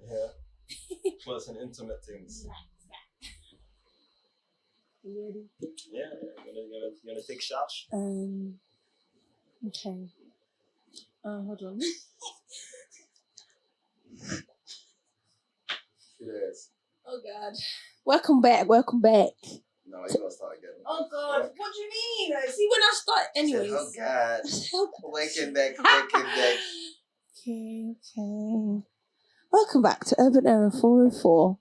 Yeah. Close and intimate things. You ready? Yeah. You gonna take shots? Okay. Hold on. Yes. Oh God. Welcome back. No, you gotta start again. Oh God. What do you mean? See, when I start, anyways. Oh God. Waking back. Okay. Welcome back to Urban Era 404.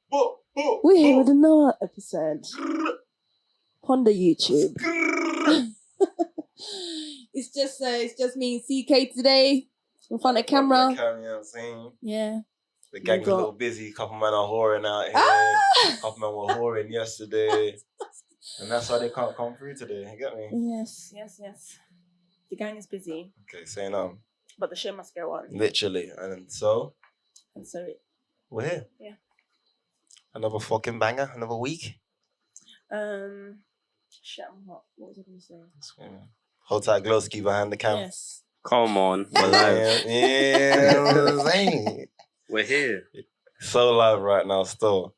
We're here with another episode on the YouTube. It's just me and CK today in front of camera. You know what I'm saying? Yeah. The gang's a little busy. Couple men are whoring out here. Couple men were whoring yesterday. And that's why they can't come through today. You get me? Yes. The gang is busy. Okay, say no. But the show must go on. Literally. And so we're here. Yeah. Another fucking banger. Another week. Shit, I'm hot. What was I going to say? Hold tight, Glowski behind the cam. Yes. Come on, we're live. Yeah. We're here. So live right now still.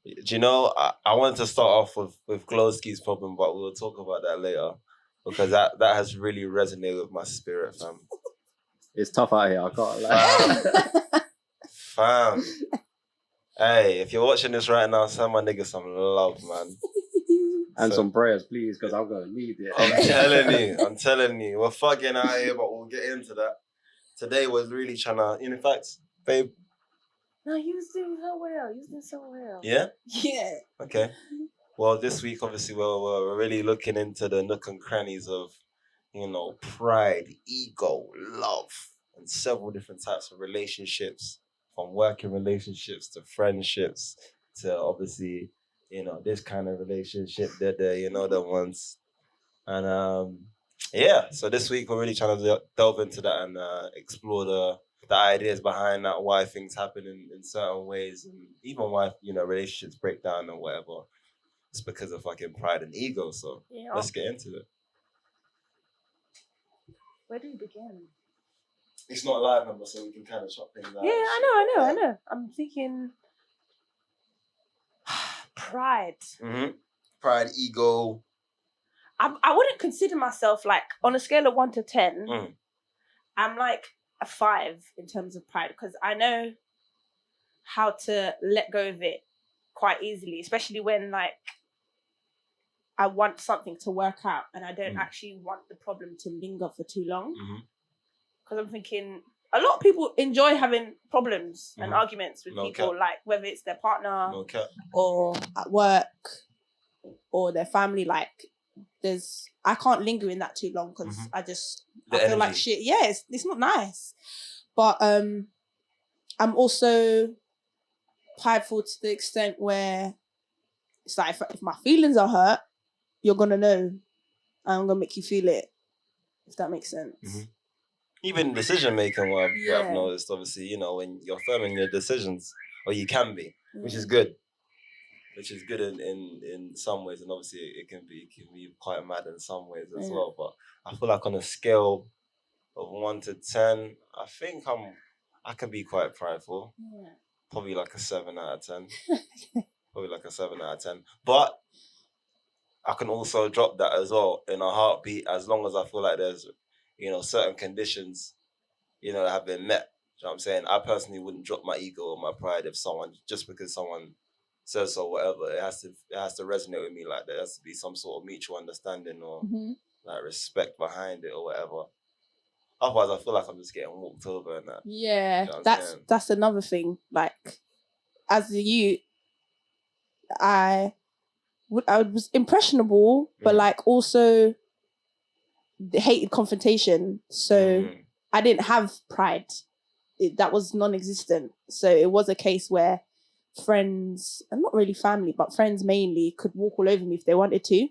Do you know, I wanted to start off with Glowski's problem, but we'll talk about that later. Because that has really resonated with my spirit, fam. It's tough out here, I can't lie. Fam. Hey, if you're watching this right now, send my nigga some love, man. And some prayers, please, because I'm going to need it. I'm telling you. We're fucking out here, but we'll get into that. Today we're really trying to, in fact, babe. No, you was doing so well. You was doing so well. Yeah? Yeah. Okay. Well, this week, obviously, we're really looking into the nook and crannies of, pride, ego, love, and several different types of relationships, from working relationships to friendships to, obviously, this kind of relationship, the ones. And, so this week we're really trying to delve into that and explore the ideas behind that, why things happen in certain ways, and even why, relationships break down or whatever. It's because of fucking pride and ego, so let's get into it. Where do you begin? It's not live number, so we can kind of chop things out. Yeah, I know. I'm thinking pride. Mm-hmm. Pride, ego. I wouldn't consider myself, like, on a scale of 1 to 10, I'm like a 5 in terms of pride, because I know how to let go of it quite easily, especially when, like, I want something to work out and I don't actually want the problem to linger for too long. Because I'm thinking, a lot of people enjoy having problems and arguments with people, like whether it's their partner or at work or their family. Like, I can't linger in that too long because I feel like shit. Yeah, it's not nice. But I'm also prideful to the extent where it's like, if my feelings are hurt, you're gonna know, and I'm gonna make you feel it, if that makes sense. Even decision making, what I've noticed, obviously, when you're firm in your decisions, or you can be, which is good. Which is good in some ways, and obviously it can be quite mad in some ways as well. But I feel like on a scale of 1 to 10, I think I can be quite prideful. Yeah. Probably like a 7 out of 10. But I can also drop that as well in a heartbeat, as long as I feel like there's, certain conditions, that have been met. You know what I'm saying? I personally wouldn't drop my ego or my pride if just because someone says so, whatever. It has to resonate with me. Like, there has to be some sort of mutual understanding or like respect behind it or whatever. Otherwise, I feel like I'm just getting walked over and that. Yeah, you know that's another thing. Like, as a youth, I was impressionable, but like also hated confrontation. So I didn't have pride. That was non-existent. So it was a case where friends, and not really family, but friends mainly, could walk all over me if they wanted to.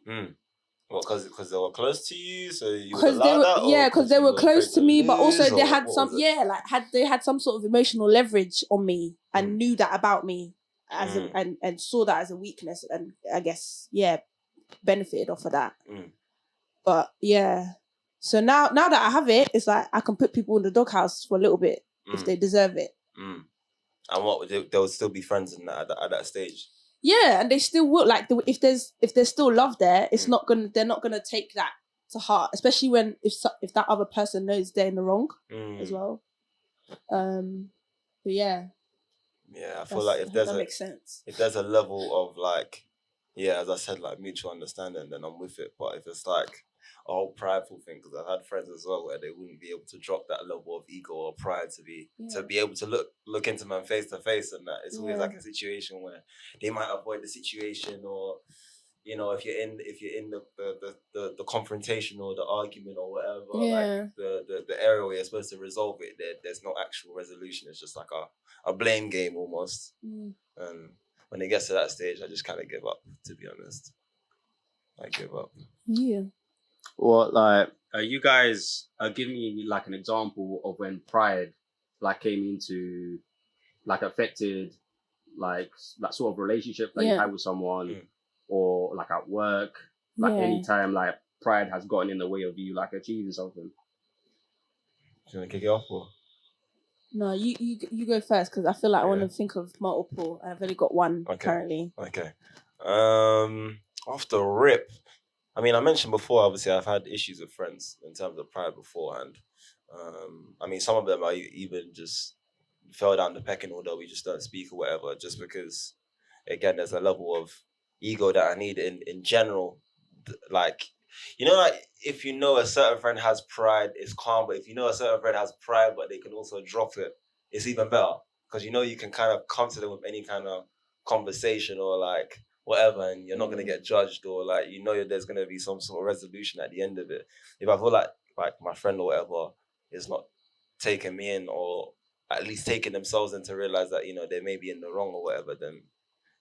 Well, because they were close to you, so you would allow that? Yeah, because they were close to me, but also they had they had some sort of emotional leverage on me and knew that about me and saw that as a weakness, and I guess benefited off of that. But yeah, so now that I have it, it's like I can put people in the doghouse for a little bit if they deserve it. And what would they would still be friends in that at that stage? Yeah, and they still will. Like, if there's still love there, it's not gonna. They're not gonna take that to heart, especially when if that other person knows they're in the wrong as well. But yeah. Yeah, I feel like that makes sense. If there's a level of like, yeah, as I said, like mutual understanding, then I'm with it. But if it's like a whole prideful thing, because I've had friends as well where they wouldn't be able to drop that level of ego or pride to be able to look into man face to face, and that it's always like a situation where they might avoid the situation, or you know, if you're in the confrontation or the argument or whatever, like the area where you're supposed to resolve it, there's no actual resolution. It's just like a blame game almost. And when it gets to that stage, I just kind of give up. To be honest, I give up. Yeah. Well, like, you guys give me like an example of when pride like came into like affected like sort of relationship that you had with someone, or like at work, like anytime like pride has gotten in the way of you like achieving something. Do you want to kick it off or? No, you go first, because I feel like I want to think of multiple. I've only got one currently. Okay. Off the rip, I mean, I mentioned before, obviously, I've had issues with friends in terms of pride beforehand. I mean, some of them I even just fell down the pecking order. We just don't speak or whatever, just because, again, there's a level of ego that I need in general. Like, you know, like if you know a certain friend has pride, it's calm. But if you know a certain friend has pride, but they can also drop it, it's even better. Because you know you can kind of come to them with any kind of conversation or like whatever, and you're not going to get judged, or like, you know, there's going to be some sort of resolution at the end of it. If I feel like my friend or whatever is not taking me in, or at least taking themselves in to realize that, you know, they may be in the wrong or whatever, then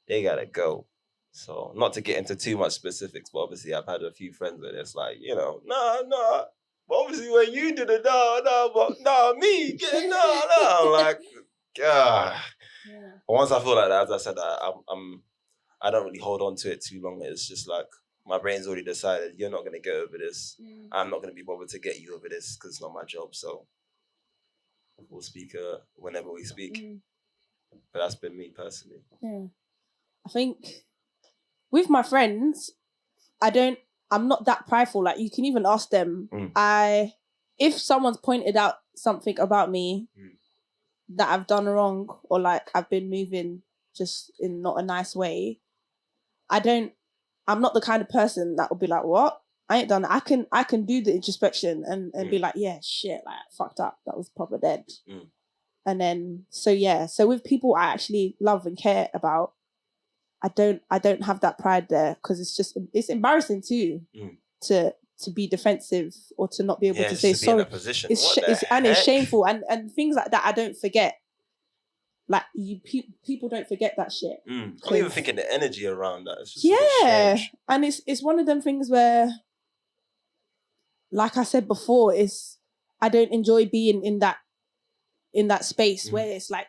they gotta go. So not to get into too much specifics, but obviously I've had a few friends where it's like, you know, nah. But obviously when you did it, me, I'm like, God. Yeah. But once I feel like that, as I said, I don't really hold on to it too long. It's just like my brain's already decided you're not gonna get over this. I'm not gonna be bothered to get you over this because it's not my job. So we'll speak whenever we speak. But that's been me personally. Yeah, I think with my friends, I'm not that prideful. Like, you can even ask them. If someone's pointed out something about me that I've done wrong, or like I've been moving just in not a nice way, I'm not the kind of person that will be like, what? I ain't done that. I can do the introspection and be like, yeah, shit, like, fucked up. That was proper dead. And then, so with people I actually love and care about, I don't have that pride there, because it's embarrassing too to be defensive or to not be able to say sorry. It's shameful, and things like that I don't forget. Like, people don't forget that shit. I'm even thinking the energy around that. It's just and it's one of them things where, like I said before, I don't enjoy being in that space where it's like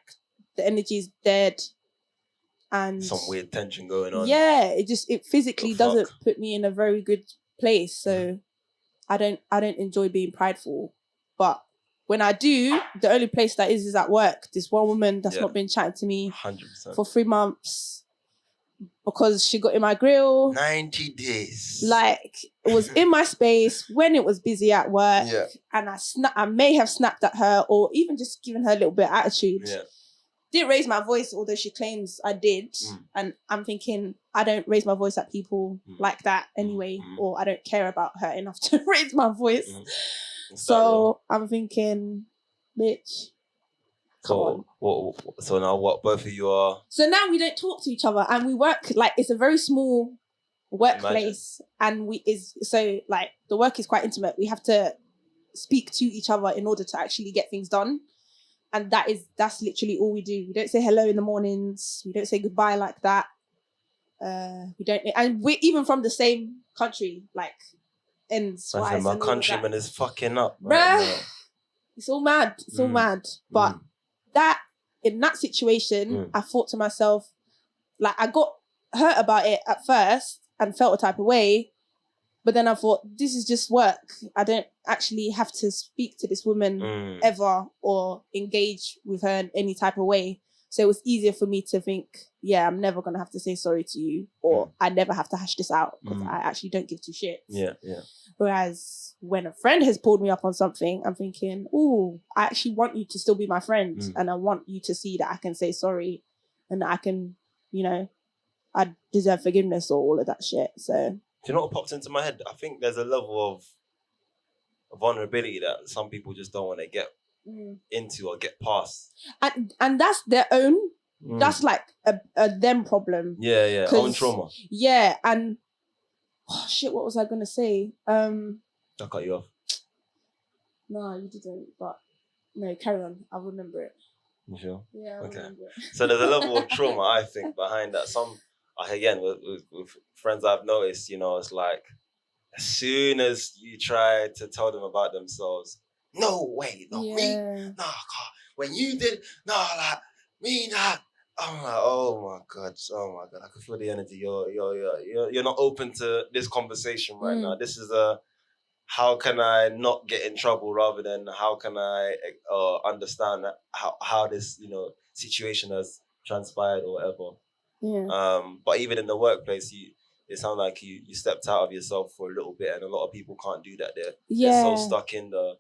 the energy's dead and some weird tension going on. Yeah, it physically doesn't put me in a very good place. So I don't enjoy being prideful. But when I do, the only place that is at work. This one woman that's not been chatting to me 100%. for 3 months because she got in my grill. 90 days. Like, it was in my space when it was busy at work. Yeah. And I may have snapped at her, or even just given her a little bit of attitude. Yeah. Didn't raise my voice, although she claims I did. And I'm thinking, I don't raise my voice at people like that anyway, or I don't care about her enough to raise my voice. So I'm thinking, bitch. So now what? Both of you are. So now we don't talk to each other, and we work like it's a very small workplace, and so like the work is quite intimate. We have to speak to each other in order to actually get things done, and that's literally all we do. We don't say hello in the mornings. We don't say goodbye like that. We don't, and we're even from the same country, like. My countryman is fucking up. Bruh, it's all mad. It's all mad. But in that situation, I thought to myself, like, I got hurt about it at first and felt a type of way. But then I thought, this is just work. I don't actually have to speak to this woman ever or engage with her in any type of way. So it was easier for me to think, yeah, I'm never going to have to say sorry to you, or I never have to hash this out because I actually don't give two shits. Yeah, yeah. Whereas when a friend has pulled me up on something, I'm thinking, oh, I actually want you to still be my friend. And I want you to see that I can say sorry and that I can, you know, I deserve forgiveness or all of that shit. So. Do you know what popped into my head? I think there's a level of vulnerability that some people just don't want to get into or get past. And that's their own, that's like a them problem. Yeah, own trauma. Yeah, and oh shit, what was I gonna say? I cut you off. No, you didn't, but no, carry on. I'll remember it. You sure? Yeah, I'll remember it. So there's a level of trauma, I think, behind that. Some, again, with friends I've noticed, you know, it's like, as soon as you try to tell them about themselves, no way, not me. Nah, God, when you did, like me, nah. I'm like, oh my God, I can feel the energy. You're not open to this conversation right now. This is how can I not get in trouble rather than how can I understand how this, you know, situation has transpired or whatever. Yeah. But even in the workplace, it sounds like you stepped out of yourself for a little bit, and a lot of people can't do that. They're so stuck in the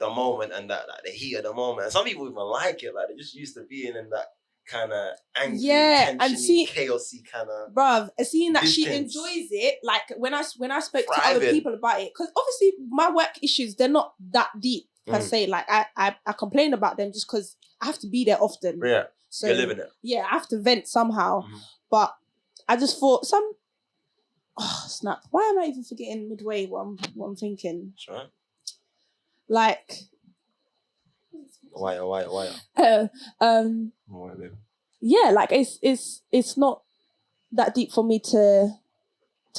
moment and that the heat of the moment. And some people even like it, like they're just used to being in that kind of angry, tensiony, chaosy kind of. Bruv, seeing that she enjoys it, like when I spoke to other people about it, because obviously my work issues, they're not that deep per se. Like I complain about them just because I have to be there often. Yeah, so you're living it. Yeah, I have to vent somehow. But I just thought snap. Why am I even forgetting midway what I'm thinking? That's right. Like. Why? Yeah, like it's not that deep for me to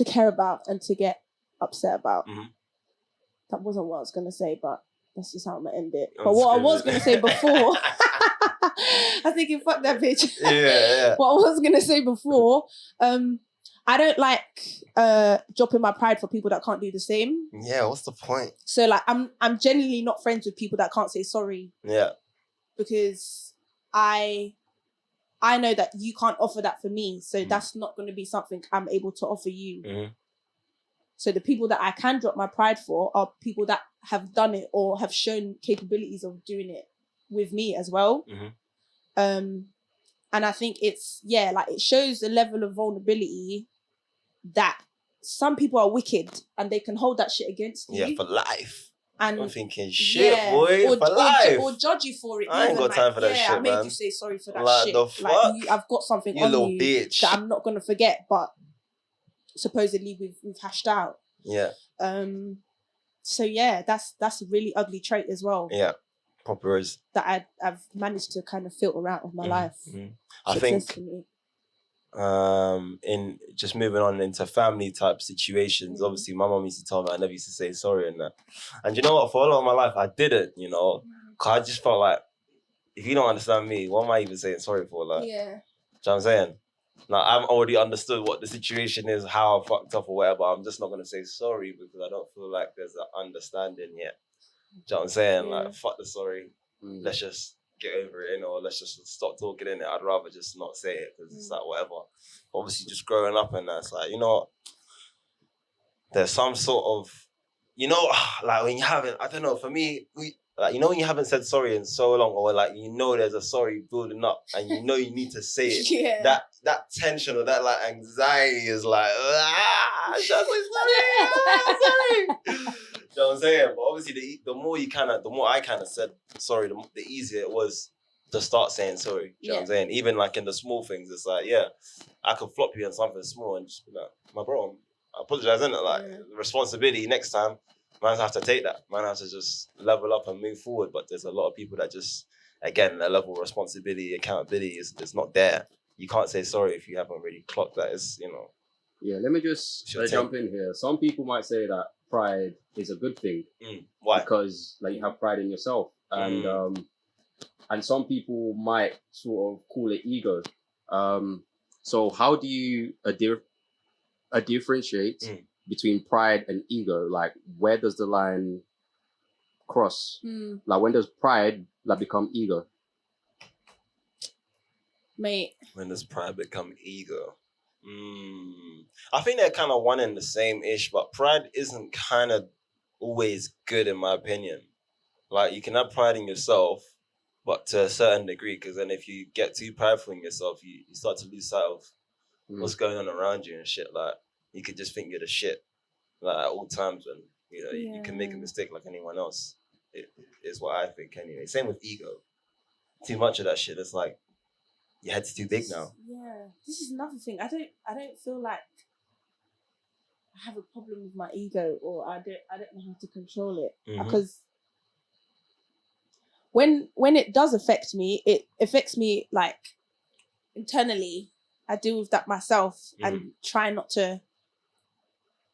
care about and to get upset about. That wasn't what I was gonna say, but that's just how I'm gonna end it. But what I was gonna say before, I was thinking, fuck that bitch. Yeah. What I was gonna say before, I don't like dropping my pride for people that can't do the same. Yeah, what's the point? So like I'm genuinely not friends with people that can't say sorry. Yeah. Because I know that you can't offer that for me. So that's not going to be something I'm able to offer you. So the people that I can drop my pride for are people that have done it or have shown capabilities of doing it with me as well. And I think it's, like it shows the level of vulnerability that some people are wicked and they can hold that shit against you. Yeah, for life. And I'm thinking, boy, for life. Or judge you for it. I ain't got time for that shit, man. I made you say sorry for that shit. The fuck? I've got something you on little you bitch. that I'm not going to forget, but supposedly we've hashed out. Yeah. So yeah, that's a really ugly trait as well. Yeah. Proper is. That I've managed to kind of filter out of my life. I think in just moving on into family type situations, obviously my mom used to tell me I never used to say sorry and that. And you know what, for a lot of my life I didn't, you know, because I just felt like, if you don't understand me, what am I even saying sorry for? Like, you know what I'm saying? Now I've already understood what the situation is, how I fucked up or whatever. I'm just not gonna say sorry because I don't feel like there's an understanding yet. Do you know what I'm saying? Like, fuck the sorry. Let's just get over it, or let's just stop talking in it. I'd rather just not say it because it's like whatever. Obviously, just growing up and that's like, you know, there's some sort of, you know, like when you haven't, I don't know, for me, like, you know, when you haven't said sorry in so long, or like, you know, there's a sorry building up and you know you need to say it. That tension or that like anxiety is like, sorry. You know what I'm saying? But obviously, the more I kind of said sorry, the easier it was to start saying sorry. You know what I'm saying? Even like in the small things, it's like, I could flop you on something small and just be like, my bro, I apologize, innit? Like, responsibility next time, man have to take that. Man have to just level up and move forward. But there's a lot of people that just, again, the level of responsibility, accountability is not there. You can't say sorry if you haven't really clocked that. It's, you know. Yeah, let me just jump in here. Some people might say that pride is a good thing. Why? Because like you have pride in yourself, and some people might sort of call it ego. So how do you differentiate between pride and ego? Like, where does the line cross? Like, when does pride like become ego? Mate. When does pride become ego? I think they're kind of one and the same ish, but pride isn't kind of always good in my opinion. Like you can have pride in yourself, but to a certain degree, because then if you get too prideful in yourself, you start to lose sight of what's going on around you and shit. Like you could just think you're the shit, like at all times, when you can make a mistake like anyone else. It is what I think anyway. Same with ego. Too much of that shit. It's like your head's too big now. Yeah, this is another thing. I don't feel like I have a problem with my ego, or I don't know how to control it, because when it does affect me, it affects me like internally. I deal with that myself and try not to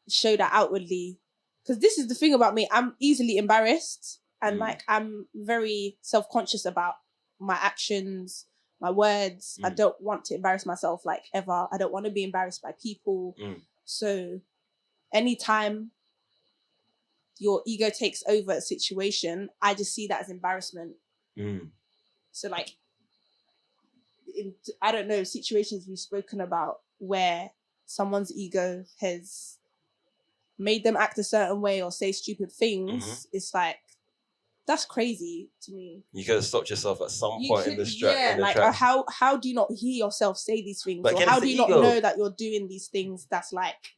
show that outwardly, because this is the thing about me. I'm easily embarrassed, and like I'm very self-conscious about my actions, my words. I don't want to embarrass myself like ever. I don't want to be embarrassed by people. So anytime your ego takes over a situation, I just see that as embarrassment. So like, I don't know, situations we've spoken about where someone's ego has made them act a certain way or say stupid things, it's like, that's crazy to me. You could have stopped yourself at some point in the track. Yeah, like how do you not hear yourself say these things? But or how do you not know that you're doing these things that's like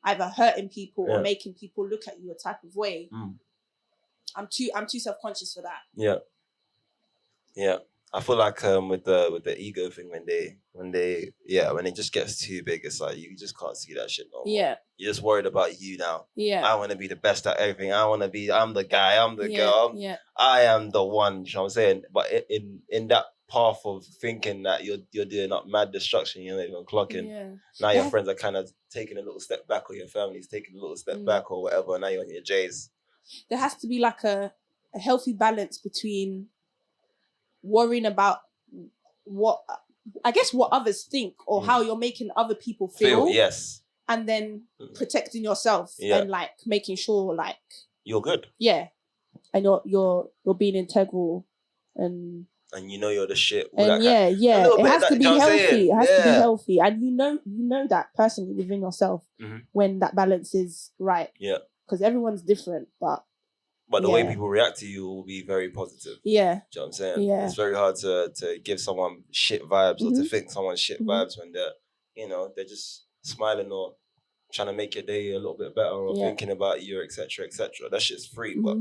either hurting people or making people look at you a type of way? I'm too self-conscious for that. Yeah. I feel like with the ego thing, when it just gets too big, it's like you just can't see that shit no more. Yeah. You're just worried about you now. Yeah. I want to be the best at everything. I'm the guy, I'm the girl. I am the one, you know what I'm saying? But in that path of thinking that you're doing up mad destruction, you're not even clocking. Now your friends are kind of taking a little step back, or your family's taking a little step back or whatever, and now you're on your J's. There has to be like a healthy balance between worrying about what others think or how you're making other people feel. Yes. And then protecting yourself and like making sure like you're good. Yeah. And you're being integral and you're the shit. And it has to be healthy. It has to be healthy. And you know that personally within yourself when that balance is right. Yeah. Because everyone's different, but the way people react to you will be very positive. Yeah. Do you know what I'm saying? Yeah. It's very hard to give someone shit vibes or to think someone shit vibes when they're just smiling or trying to make your day a little bit better or thinking about you, etc., etc. That shit's free. But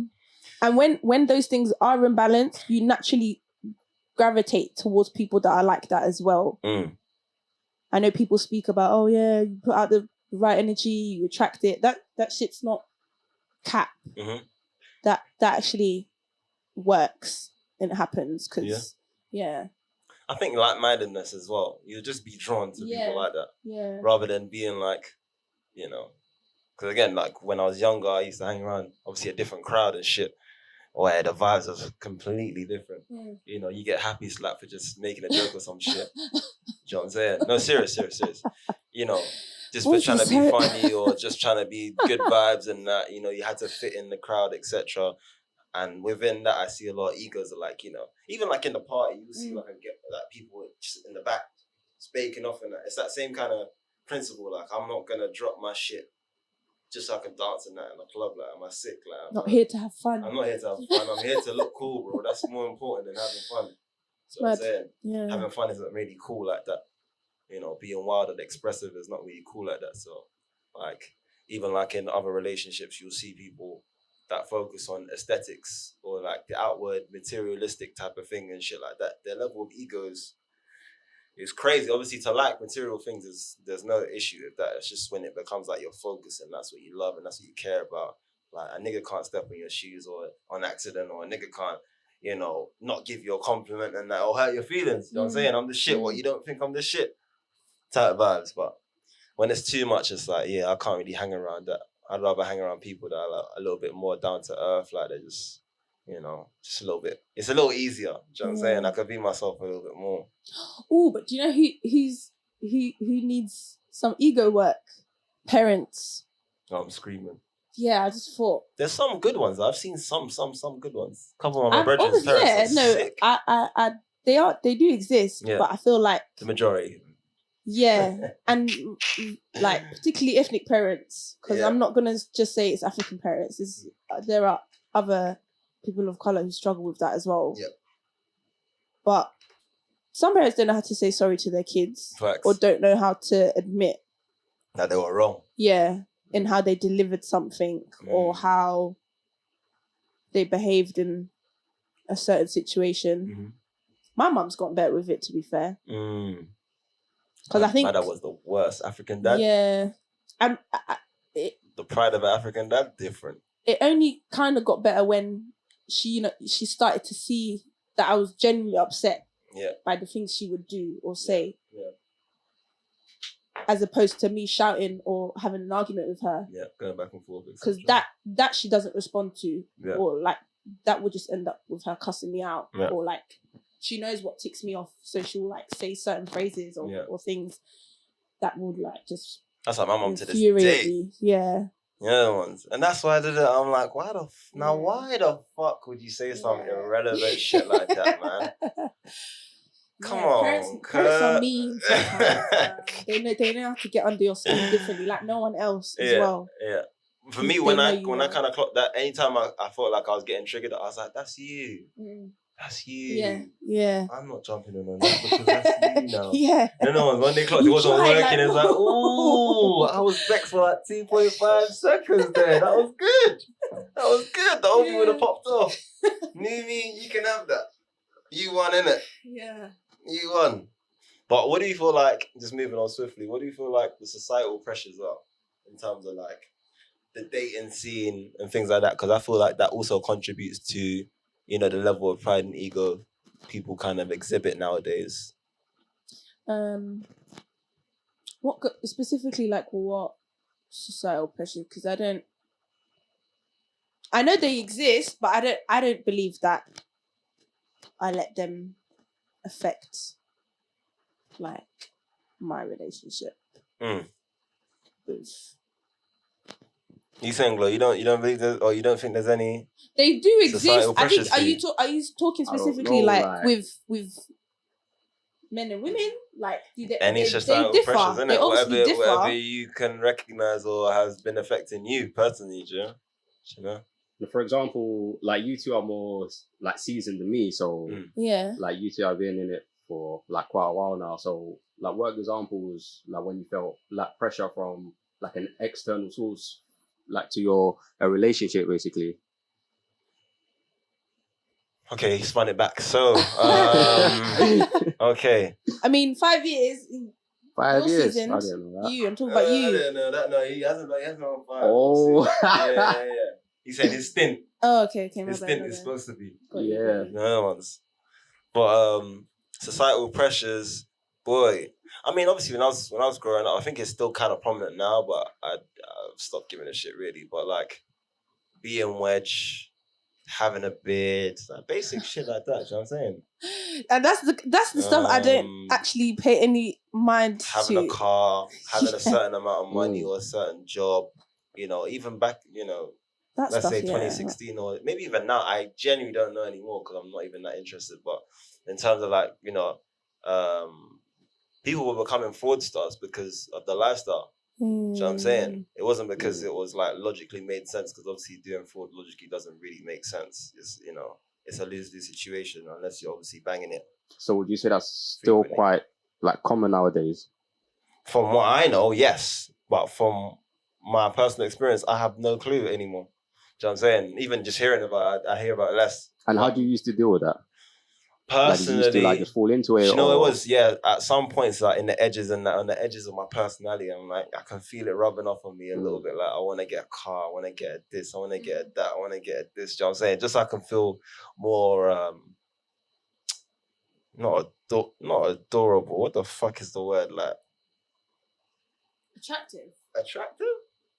and when those things are imbalanced, you naturally gravitate towards people that are like that as well. I know people speak about, you put out the right energy, you attract it. That shit's not cap. That actually works and happens because I think like-mindedness as well. You'll just be drawn to people like that, rather than being like, because again, like when I was younger, I used to hang around obviously a different crowd and shit, where the vibes are completely different. You get happy slapped for just making a joke or some shit. Do you know what I'm saying? No, serious. Just for trying to be funny or just trying to be good vibes and that, you had to fit in the crowd, etc. And within that, I see a lot of egos are like, even like in the party, you see like people just in the back spaking off and that. It's that same kind of principle. Like, I'm not going to drop my shit just so I can dance in that in the club. Like, am I sick? Like, not here to have fun. I'm not here to have fun. I'm here to look cool, bro. That's more important than having fun. So I'm saying, having fun isn't really cool like that. Being wild and expressive is not really cool like that. So, like, even like in other relationships, you'll see people that focus on aesthetics or like the outward materialistic type of thing and shit like that. Their level of egos is crazy. Obviously, to like material things, there's no issue with that. It's just when it becomes like your focus and that's what you love and that's what you care about. Like, a nigga can't step on your shoes or on accident, or a nigga can't, not give you a compliment and that, or hurt your feelings. You know what I'm saying? I'm the shit. What, you don't think I'm the shit? Type vibes. But when it's too much, it's like, I can't really hang around that. I'd rather hang around people that are like a little bit more down to earth, like they're just, just a little bit. It's a little easier. Do you know what I'm saying? I could be myself a little bit more. Oh, but do you know who needs some ego work? Parents. Oh, I'm screaming. Yeah, I just thought there's some good ones. I've seen some good ones. A couple of my brethren's parents are sick. I they do exist, but I feel like the majority. Yeah, and like particularly ethnic parents, because I'm not gonna just say it's African parents. There are other people of color who struggle with that as well. Yeah. But some parents don't know how to say sorry to their kids. Facts. Or don't know how to admit that they were wrong. Yeah, in how they delivered something or how they behaved in a certain situation. Mm-hmm. My mum's gotten better with it, to be fair. Because I think my dad was the worst African dad. Yeah, the pride of an African dad different. It only kind of got better when she started to see that I was genuinely upset by the things she would do or say. Yeah. As opposed to me shouting or having an argument with her. Yeah, going back and forth. Because that she doesn't respond to. Yeah. Or like that would just end up with her cussing me out. Yeah. Or like she knows what ticks me off, so she'll like say certain phrases or things that would like just That's like my mum to this day. Me. Yeah. Yeah, ones. And that's why I did it. I'm like, why the fuck would you say some irrelevant shit like that, man? Come on, parents are mean sometimes. They know how to get under your skin differently, like no one else as well. Yeah. For me, when I kind of clocked that, anytime I felt like I was getting triggered, I was like, that's you. That's you. Yeah. I'm not jumping in on that because that's you now. Yeah. No, when they clocked, it wasn't working. It's like, ooh, I was vexed for like 2.5 seconds there. That was good. The whole thing would have popped off. New me, you can have that. You won, innit? Yeah. You won. But what do you feel like, just moving on swiftly, what do you feel like the societal pressures are in terms of like the dating scene and things like that? Because I feel like that also contributes to, the level of pride and ego people kind of exhibit nowadays. What specifically, like what societal pressure? Because I know they exist, but I don't believe that I let them affect like my relationship with. You saying, Glo, you don't believe there, or you don't think there's any? They do exist. I think. Are you talking specifically like with men and women? Like any societal pressures, innit? They obviously differ. Whatever you can recognize or has been affecting you personally, do you know? For example, like you two are more like seasoned than me, so like you two have been in it for like quite a while now. So like, what examples like when you felt like pressure from like an external source, like to a relationship, basically? Okay, he spun it back. So, okay. I mean, 5 years. 5 years. Seasoned, I didn't know that. I'm talking about you. I didn't know that. No, he hasn't on 5. Oh. Yeah. He said his stint. Oh, okay. His stint is supposed to be. Yeah. No one's. But societal pressures, boy. I mean, obviously, when I was growing up, I think it's still kind of prominent now, but I've stopped giving a shit really. But like, being wedge, having a beard, like basic shit like that. You know what I'm saying? And that's the stuff I don't actually pay any mind having to. A car, having a certain amount of money or a certain job. Even back, let's say 2016 or maybe even now, I genuinely don't know anymore because I'm not even that interested. But in terms of like, people were becoming fraudsters because of the lifestyle. Do you know what I'm saying? It wasn't because it was like logically made sense, because obviously doing fraud logically doesn't really make sense. It's, it's a lose-lose situation unless you're obviously banging it. So would you say that's still quite like common nowadays? From what I know, yes. But from my personal experience, I have no clue anymore. Do you know what I'm saying? Even just hearing about it, I hear about it less. And how do you used to deal with that? Personally, like, did you used to just fall into it? It was at some points like in the edges and on the edges of my personality, I'm like, I can feel it rubbing off on me a little bit. Like, I want to get a car, I want to get this, I want to get that, I want to get this. Do you know what I'm saying? Just so I can feel more not adorable. What the fuck is the word? Like attractive?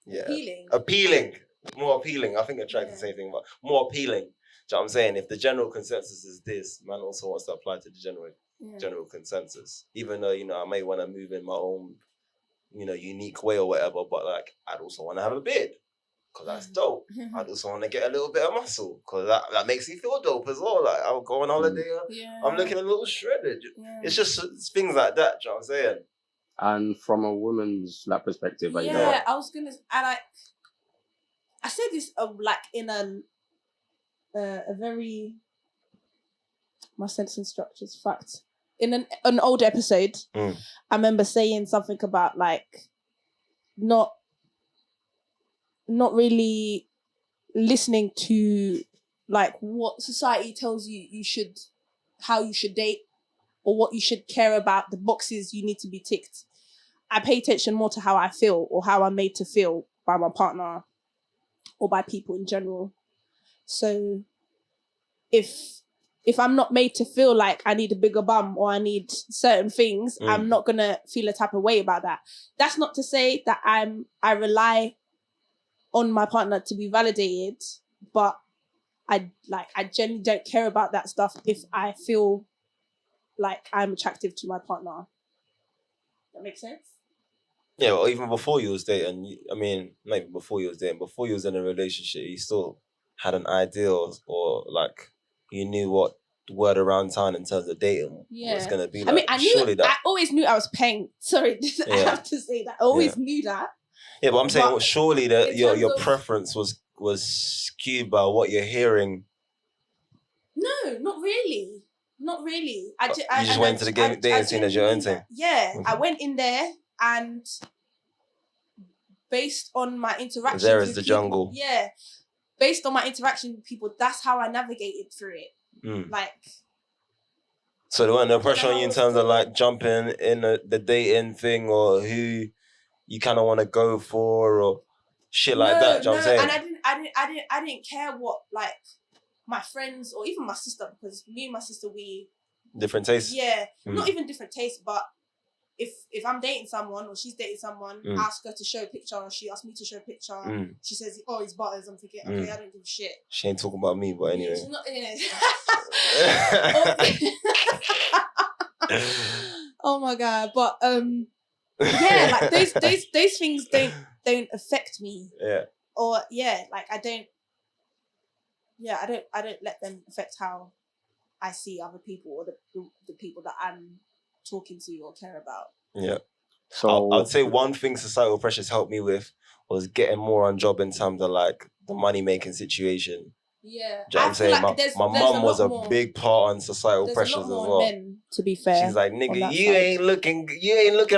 Yeah. Appealing. More appealing. I think attractive is the same thing, but more appealing. Do you know what I'm saying? If the general consensus is this, man also wants to apply to the general consensus. Even though, I may want to move in my own, unique way or whatever, but like, I'd also want to have a beard. because that's dope. I just want to get a little bit of muscle because that makes me feel dope as well. Like I'll go on holiday, I'm looking a little shredded. It's just things like that. Do you know what I'm saying? And from a woman's like perspective, like, I was gonna. I said this like in a very my sentence structures fact in an old episode. I remember saying something about like not really listening to like what society tells you should, how you should date or what you should care about, the boxes you need to be ticked. I pay attention more to how I feel or how I'm made to feel by my partner or by people in general. So if I'm not made to feel like I need a bigger bum or I need certain things, I'm not gonna feel a type of way about that. That's not to say that I rely on my partner to be validated, but I genuinely don't care about that stuff if I feel like I'm attractive to my partner. That makes sense? Yeah, well, even before you was dating, I mean, maybe before you was dating, before you was in a relationship, you still had an idea or like you knew what the word around town in terms of dating was going to be like. I mean, I always knew I was paying. Sorry, I have to say that. I always knew that. Yeah, but I'm saying surely that your preference was skewed by what you're hearing. No, not really. Not really. You just went into the dating scene as your own thing. Yeah, I went in there and based on my interactions there is with the people, jungle. Yeah, based on my interaction with people, that's how I navigated through it. Like. So there weren't no pressure on you in terms of like jumping in the dating thing or who you kind of want to go for or shit like that. Do you know what I'm saying? And I didn't care what like my friends or even my sister, because me and my sister, we different tastes. Yeah, not even different tastes, but if I'm dating someone or she's dating someone, ask her to show a picture or she asks me to show a picture. She says, "Oh, it's butters." I'm thinking, okay, I don't give a shit. She ain't talking about me, but anyway. She's not. Oh my god! But yeah, like those things don't affect me. Yeah. Or like I don't. Yeah, I don't let them affect how I see other people or the people that I'm talking to or care about. Yeah. So I'd say one thing societal pressures helped me with was getting more on job in terms of like the money making situation. Yeah. Do you know what I'm saying? Like my mum was a big part on societal pressures as well. Men, to be fair. She's like, nigga, you ain't looking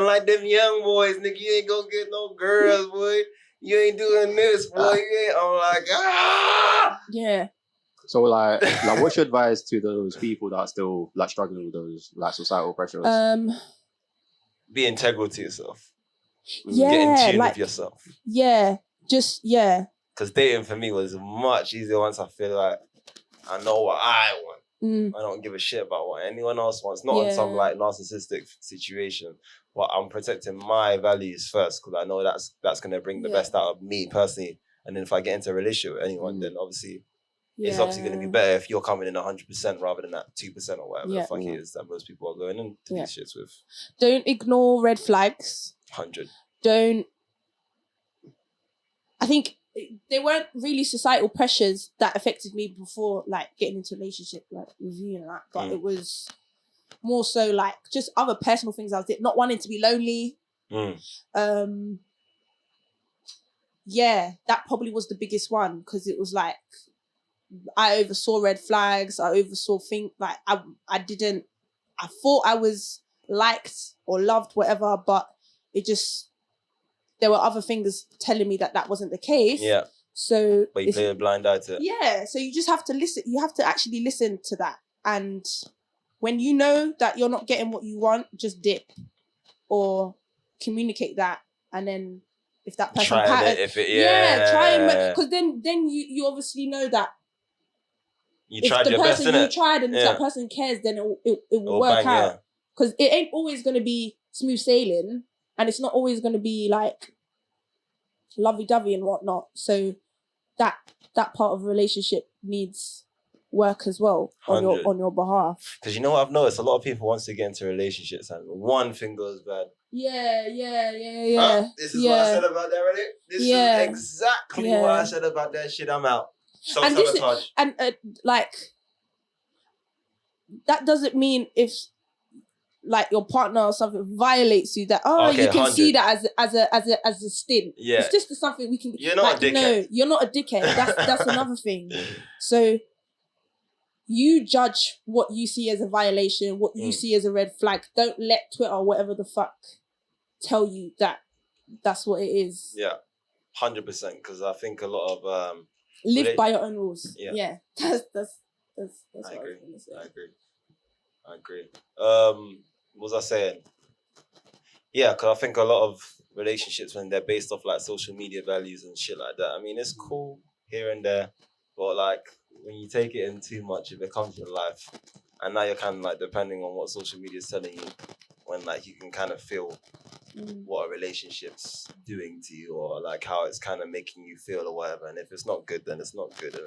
like them young boys, nigga. You ain't gonna get no girls, boy. You ain't doing this, boy. I'm like, Yeah. So like what's your advice to those people that are still like struggling with those like societal pressures? Be integral to yourself. Yeah, get in tune with yourself. Yeah, Because dating for me was much easier once I feel like I know what I want. I don't give a shit about what anyone else wants. Not on some like narcissistic situation, but I'm protecting my values first because I know that's gonna bring the best out of me personally. And then if I get into a relationship with anyone, then obviously. It's obviously going to be better if you're coming in 100% rather than that 2% or whatever the fuck it is that most people are going into these shits with. Don't ignore red flags. 100. I think there weren't really societal pressures that affected me before, like getting into a relationship like with you and that. But it was more so like just other personal things I was not wanting to be lonely. Yeah, that probably was the biggest one because it was like. I oversaw red flags. I oversaw things like I thought I was liked or loved, whatever, but there were other things telling me that wasn't the case. Yeah. So. But you play a blind eye to it. Yeah. So you just have to listen. You have to actually listen to that. And when you know that you're not getting what you want, just dip or communicate that. And then if that person. Try it. Try and because then you obviously know that. You tried your best, innit? You tried, and if that person cares, then it will work out. Because it ain't always going to be smooth sailing, and it's not always going to be like lovey-dovey and whatnot. So that part of a relationship needs work as well on 100. your behalf. Because you know what I've noticed? A lot of people wants to get into relationships and one thing goes bad. Yeah. This is what I said about that, right? This is exactly what I said about that shit. I'm out. Self-sabotage. And like, that doesn't mean if like your partner or something violates you that you can 100. see that as a stint. Yeah. It's just something we can. You're not a dickhead. No, you're not a dickhead. That's another thing. So you judge what you see as a violation, what you see as a red flag. Don't let Twitter or whatever the fuck tell you that that's what it is. Yeah, 100%. Because I think a lot of live by your own rules. Yeah. That's I what agree. I was gonna say. I agree. What was I saying? Yeah, because I think a lot of relationships, when they're based off like social media values and shit like that, I mean, it's cool here and there, but like when you take it in too much, it becomes your life. And now you're kind of like depending on what social media is telling you, when like you can kind of feel what a relationship's doing to you, or like how it's kind of making you feel or whatever. And if it's not good, then it's not good.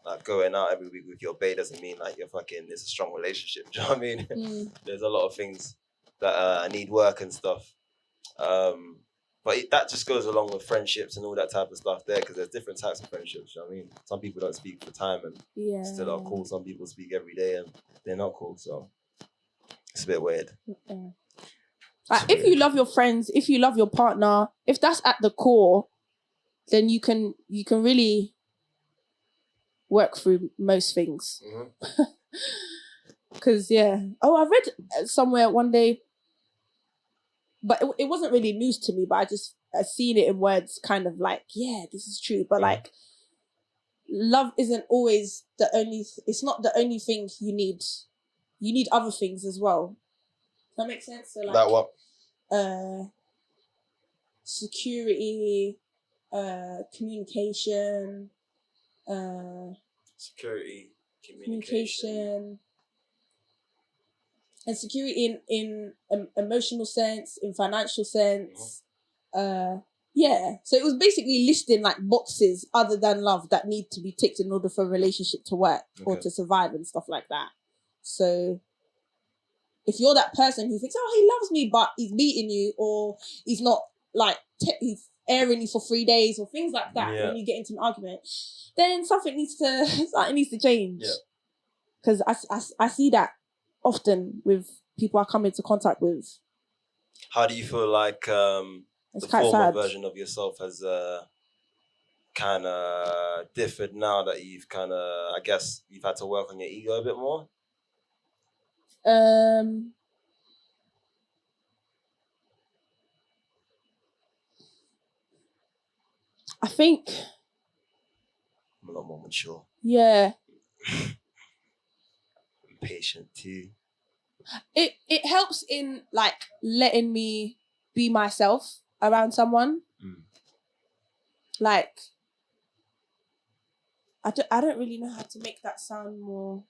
Like going out every week with your bae doesn't mean like you're fucking, it's a strong relationship. Do you know what I mean? There's a lot of things that need work and stuff. But that just goes along with friendships and all that type of stuff there, because there's different types of friendships. You know what I mean? Some people don't speak for time and still are cool. Some people speak every day and they're not cool. So it's a bit weird. Like, if you love your friends, if you love your partner, if that's at the core, then you can really work through most things. Because I read somewhere one day, but it wasn't really news to me, but I seen it in words, kind of like, this is true. But like, love isn't always it's not the only thing you need. You need other things as well. Does that make sense? So like, that what? Security, communication, security, communication. And security in emotional sense, in financial sense. So it was basically listing like boxes other than love that need to be ticked in order for a relationship to work or to survive and stuff like that. So if you're that person who thinks, he loves me, but he's beating you, or he's not like he's airing you for 3 days or things like that, when you get into an argument, then something needs to change. Because I see that often with people I come into contact with. How do you feel like the former version of yourself has kind of differed now that you've kind of, I guess, you've had to work on your ego a bit more? I think I'm a lot more mature. Yeah. Patient too. It helps in like letting me be myself around someone. Like, I don't really know how to make that sound more.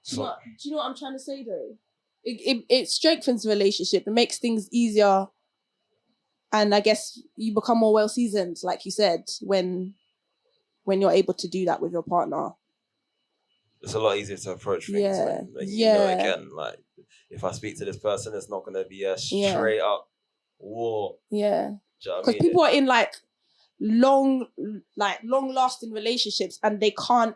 Do you know what I'm trying to say though? It strengthens the relationship. It makes things easier. And I guess you become more well seasoned, like you said, when you're able to do that with your partner. It's a lot easier to approach things when you know, again, like, if I speak to this person, it's not going to be a straight up war. Yeah. Because people are in like long lasting relationships and they can't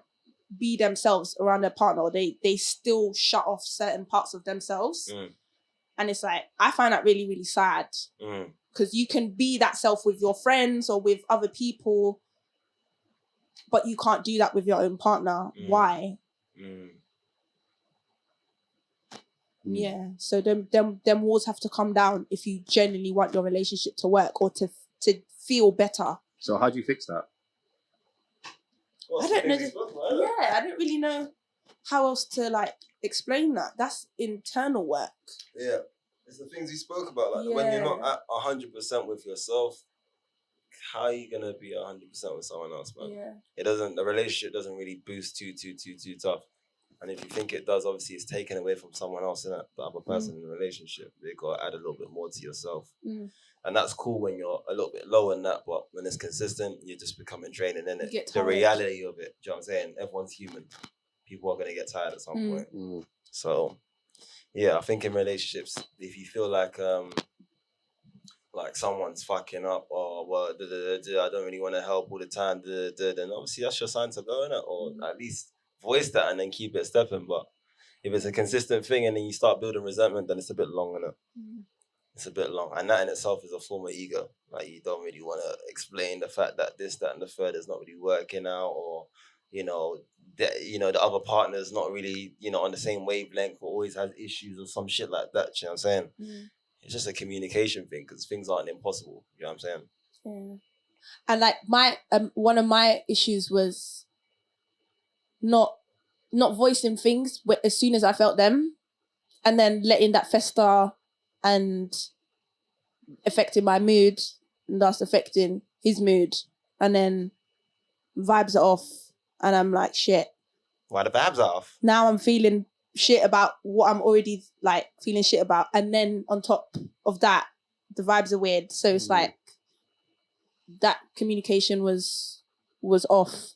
be themselves around their partner, or they still shut off certain parts of themselves. And it's like, I find that really, really sad. Because you can be that self with your friends or with other people, but you can't do that with your own partner. Why? Yeah. So them walls have to come down if you genuinely want your relationship to work or to feel better. So how do you fix that? I don't know. I don't really know how else to like explain that. That's internal work. Yeah. It's the things you spoke about. Like when you're not at 100% with yourself, how are you gonna be 100% with someone else, man? Yeah. The relationship doesn't really boost too tough. And if you think it does, obviously it's taken away from someone else, innit? The other person in the relationship. They got to add a little bit more to yourself. And that's cool when you're a little bit low in that, but when it's consistent, you're just becoming draining, innit? The reality of it, do you know what I'm saying? Everyone's human. People are going to get tired at some point. So, yeah, I think in relationships, if you feel like someone's fucking up or well, I don't really want to help all the time, then obviously that's your sign to go, innit? Or at least voice that and then keep it stepping. But if it's a consistent thing and then you start building resentment, then it's a bit long, innit? It's a bit long. And that in itself is a form of ego. Like, you don't really want to explain the fact that this, that, and the third is not really working out, or, the other partner's not really, on the same wavelength, or always has issues or some shit like that. You know what I'm saying? It's just a communication thing, because things aren't impossible. You know what I'm saying? Yeah. And like one of my issues was not voicing things as soon as I felt them, and then letting that fester and affecting my mood, and thus affecting his mood, and then vibes are off, and I'm like, shit. Why the vibes are off? Now I'm feeling shit about what I'm already like feeling shit about, and then on top of that, the vibes are weird. So it's like that communication was off,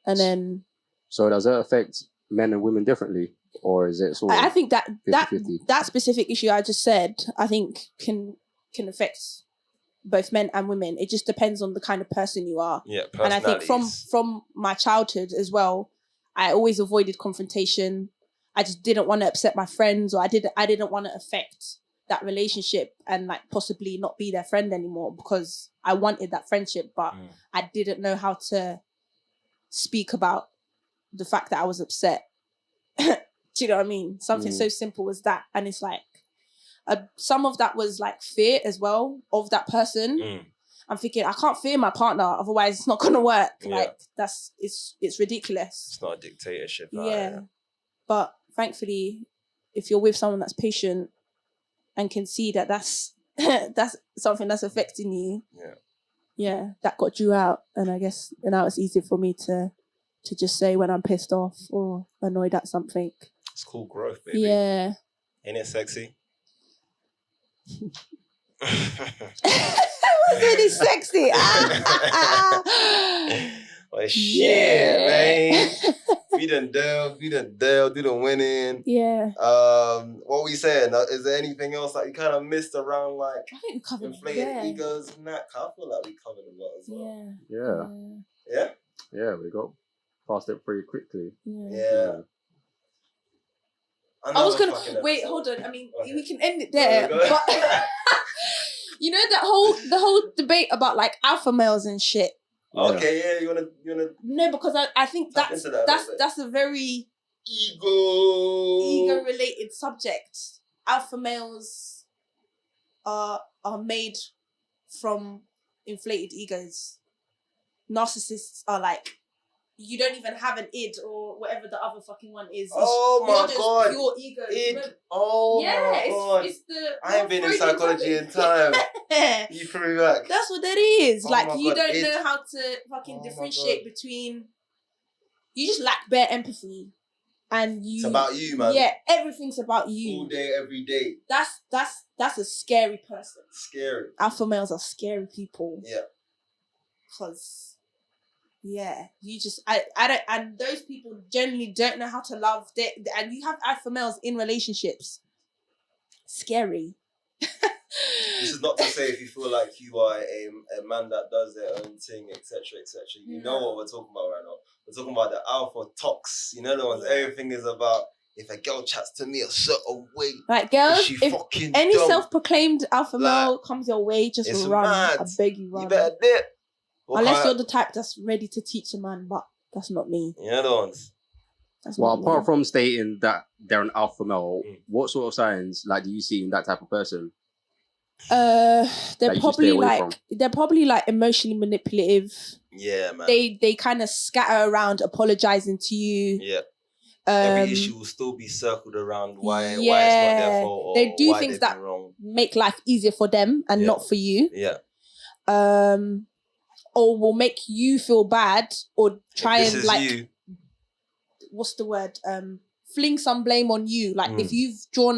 and then. So does it affect men and women differently? Or is it sort of I think that 50-50? that specific issue I just said, I think can affect both men and women. It just depends on the kind of person you are. Yeah, and I think from my childhood as well, I always avoided confrontation. I just didn't want to upset my friends, or I didn't want to affect that relationship and like possibly not be their friend anymore, because I wanted that friendship, but I didn't know how to speak about the fact that I was upset. Do you know what I mean? Something so simple as that. And it's like, some of that was like fear as well of that person. I'm thinking, I can't fear my partner, otherwise it's not going to work. Yeah. Like, it's ridiculous. It's not a dictatorship. Yeah. But thankfully, if you're with someone that's patient and can see that that's something that's affecting you, that got you out. And I guess now it's easier for me to just say when I'm pissed off or annoyed at something. It's called growth, baby. Yeah. Ain't it sexy? It was really sexy. Like, shit, man. We done do the winning. Yeah. What we saying? Is there anything else that you kind of missed around, like, I think we covered inflated egos and that? I feel like we covered a lot as well. Yeah. Yeah, we got past it pretty quickly. Yeah. I was gonna wait. Hold on. I mean, we can end it there. But you know the whole debate about like alpha males and shit. Okay, yeah. You wanna? No, because I think that's a very ego related subject. Alpha males are made from inflated egos. Narcissists are like, you don't even have an id or whatever the other fucking one is. Oh my god! Pure ego. Id. Oh my god! It's the. I ain't been in psychology in time. You threw me back. That's what that is. Oh like, you god, don't know how to fucking differentiate between. You just lack bare empathy, and you. It's about you, man. Yeah, everything's about you. All day, every day. That's a scary person. Scary. Alpha males are scary people. Yeah. Because. Yeah, you just I don't, and those people generally don't know how to love. And you have alpha males in relationships. Scary. This is not to say if you feel like you are a man that does their own thing, etc., you know what we're talking about right now. We're talking about the alpha tox. You know the ones. Everything is about, if a girl chats to me a certain way, like, girls, if any dumb? Self-proclaimed alpha male comes your way, just run. Mad. I beg you, run. You better dip. Unless you're the type that's ready to teach a man, but that's not me. You know the ones. Well, apart from stating that they're an alpha male, what sort of signs like do you see in that type of person? They're probably like emotionally manipulative. Yeah, man. They kind of scatter around apologizing to you. Yeah. Every issue will still be circled around why it's not their fault, or they do why things that wrong. Make life easier for them and not for you. Yeah. Or will make you feel bad, or try and like. You. what's the word? Fling some blame on you. Like if you've drawn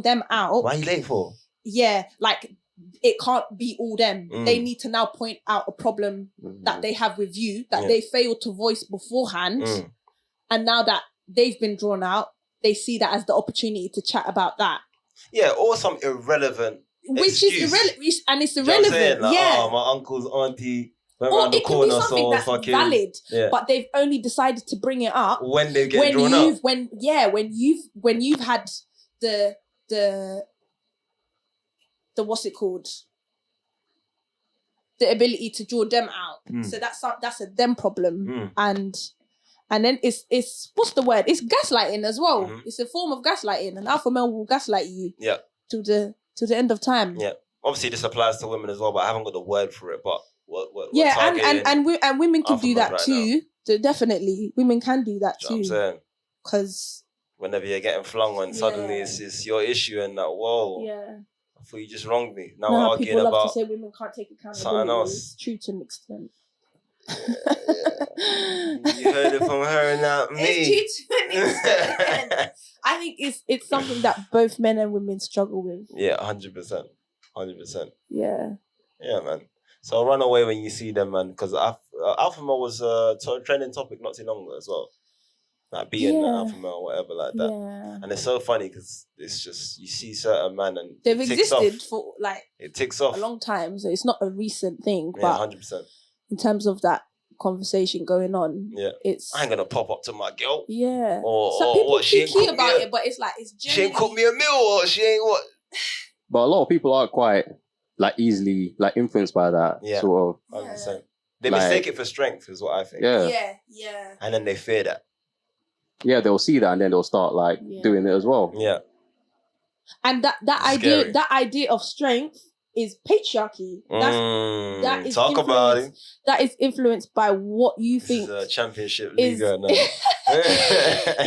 them out. Why are you late for? Yeah, like it can't be all them. They need to now point out a problem that they have with you that they failed to voice beforehand. And now that they've been drawn out, they see that as the opportunity to chat about that. Yeah, or some irrelevant Which excuse. is irrelevant, and it's Do you know what I'm irrelevant. saying? Like, Yeah. oh, my uncle's auntie went Or around the it can corner, be something so that's fucking valid, but they've only decided to bring it up when they get drawn out. When you've had the what's it called? The ability to draw them out. So that's a them problem. And then it's what's the word? It's gaslighting as well. It's a form of gaslighting. An alpha male will gaslight you. Yeah. To the end of time. Yeah. Obviously, this applies to women as well, but I haven't got the word for it. But we're and women can do that right too. So definitely, women can do that too. You know what I'm saying? Because whenever you're getting flung on, suddenly it's your issue, and that whoa. Yeah. I thought you just wronged me. Now we're arguing people love about to say women can't take accountability. Something else. It's true to an extent. You heard it from her and not me. It's true to an extent. I think it's something that both men and women struggle with. Yeah, 100%. 100%. Yeah. Yeah, man. So run away when you see them, man, because alpha male was a trending topic not too long ago as well. Like being an alpha male or whatever like that. Yeah. And it's so funny because it's just, you see certain men and they've existed for it ticks off a long time, so it's not a recent thing. Yeah, but 100%. In terms of that conversation going on, it's I ain't gonna pop up to my girl. Yeah. Or people what, she ain't key about it, but it's like it's generally... She ain't cook me a meal or she ain't what. But a lot of people are quite easily influenced by that sort of. 100%. They mistake it for strength, is what I think. Yeah. And then they fear that. Yeah, they'll see that and then they'll start doing it as well. Yeah. And that idea of strength is patriarchy. That is talk about it. That is influenced by what you think is a championship league now.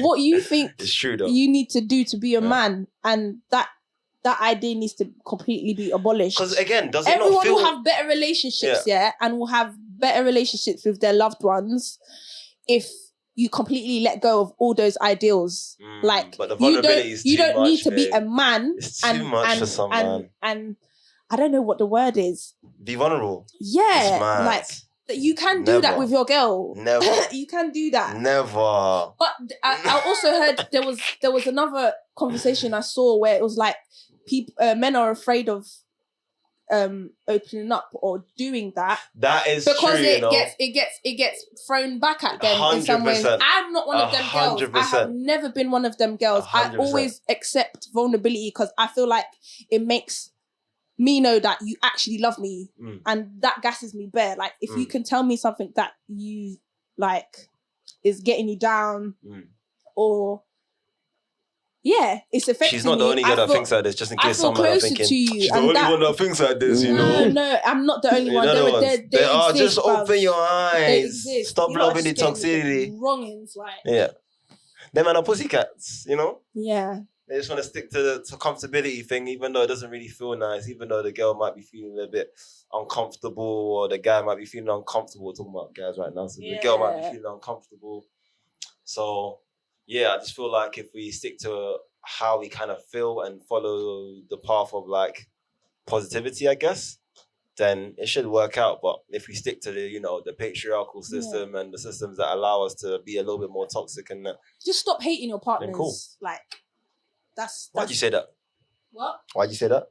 What you think it's true though. You need to do to be a man, and that idea needs to completely be abolished. Because again, everyone will have better relationships, and will have better relationships with their loved ones if you completely let go of all those ideals. But the vulnerability is you too don't much, need to babe. be a man. It's too much for some man. And I don't know what the word is. Be vulnerable. Yeah, you can do that with your girl. Never. You can do that. Never. But I also heard there was another conversation I saw where it was like men are afraid of opening up or doing that. That is because true, it gets thrown back at them 100%. In some ways. I'm not one of them 100%. Girls. I have never been one of them girls. 100%. I always accept vulnerability because I feel like it makes me know that you actually love me, and that gasses me bare. Like if you can tell me something that you is getting you down, or it's affecting. She's not the only girl that thinks like this. Just in case someone is thinking to you, she's the only one that thinks like this. You know, no, I'm not the only one. They are exist, just open your eyes. Stop you loving the toxicity. Wrongings, them and are pussycats. You know. Yeah. They just want to stick to the comfortability thing, even though it doesn't really feel nice, even though the girl might be feeling a bit uncomfortable or the guy might be feeling uncomfortable. We're talking about guys right now. So the girl might be feeling uncomfortable. So, I just feel like if we stick to how we kind of feel and follow the path of positivity, I guess, then it should work out. But if we stick to the patriarchal system and the systems that allow us to be a little bit more toxic and just stop hating your partners. Cool. Why'd you say that? What? Why'd you say that?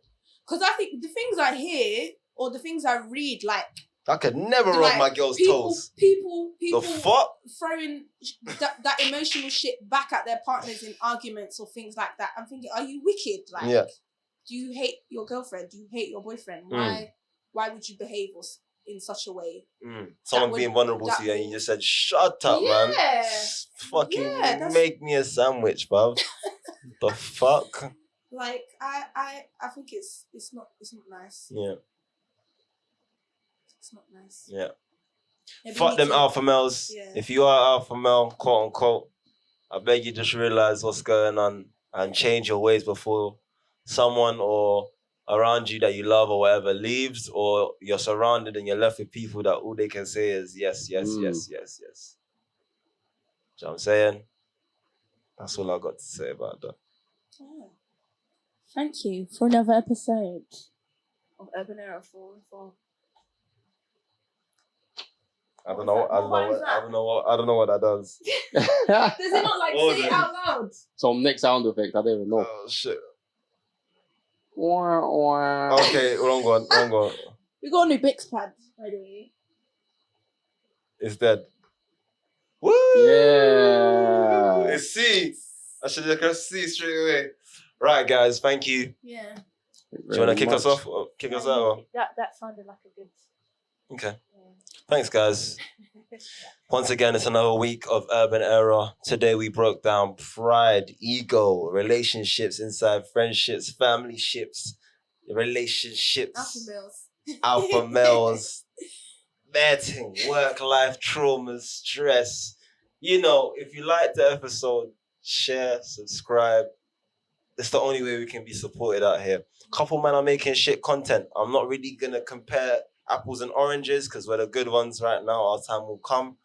Because I think the things I hear or the things I read, I could never rub my girl's toes. People the fuck? Throwing that emotional shit back at their partners in arguments or things like that. I'm thinking, are you wicked? Do you hate your girlfriend? Do you hate your boyfriend? Why would you behave in such a way? Someone being vulnerable to you and you just said, shut up, man. Fucking make me a sandwich, bruv. The fuck? I think it's not nice. Yeah. It's not nice. Yeah. Fuck them alpha males. Yeah. If you are alpha male, quote unquote, I beg you just realize what's going on and change your ways before someone or around you that you love or whatever leaves, or you're surrounded and you're left with people that all they can say is yes. Just know what I'm saying? That's all I got to say about that. Oh. Thank you for another episode of Urban Era 4 and 4. I don't know what that does. Does it not like What say was it it? out loud? Some next sound effect, I don't even know. Oh shit. Okay. Okay, wrong one. We got a new Bix pad, by the way. It's dead. Woo! Yeah. It's C. I should have pressed C straight away. Right, guys, thank you. Yeah. Do you want to kick us off? Or kick us out? Or? That sounded like a good. Okay. Thanks, guys. Once again, it's another week of Urban Era. Today we broke down pride, ego, relationships inside friendships, family ships, relationships, alpha males, betting, work-life traumas, stress. You know, if you like the episode, share, subscribe. It's the only way we can be supported out here. Couple men are making shit content. I'm not really gonna compare apples and oranges because we're the good ones right now. Our time will come.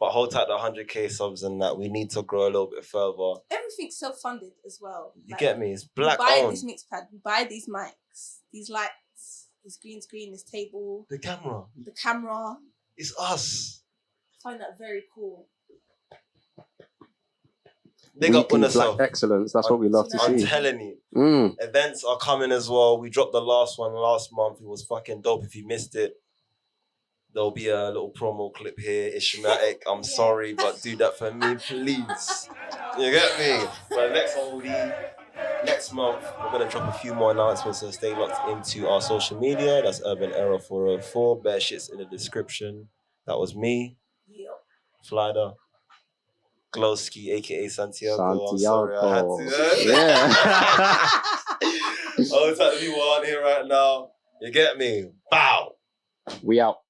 But hold tight the 100k subs and that. We need to grow a little bit further. Everything's self-funded as well. You get me? It's black we buy owned. this mix pad, we buy these mics, these lights, this green screen, this table. The camera. It's us. I find that very cool. Big up on yourself. Excellence. That's what we love to I'm see. telling you. Events are coming as well. We dropped the last one last month. It was fucking dope. If you missed it, there'll be a little promo clip here. Ishmatic. I'm sorry, but do that for me, please. You get me? But the next one will be next month. We're going to drop a few more announcements, so stay locked into our social media. That's Urban Era 404. Bare shit's in the description. That was me. Yep. Flyder. Glowski, aka Santiago. I'm sorry, I had to. Yeah. All the time people aren't here right now. You get me? Bow. We out.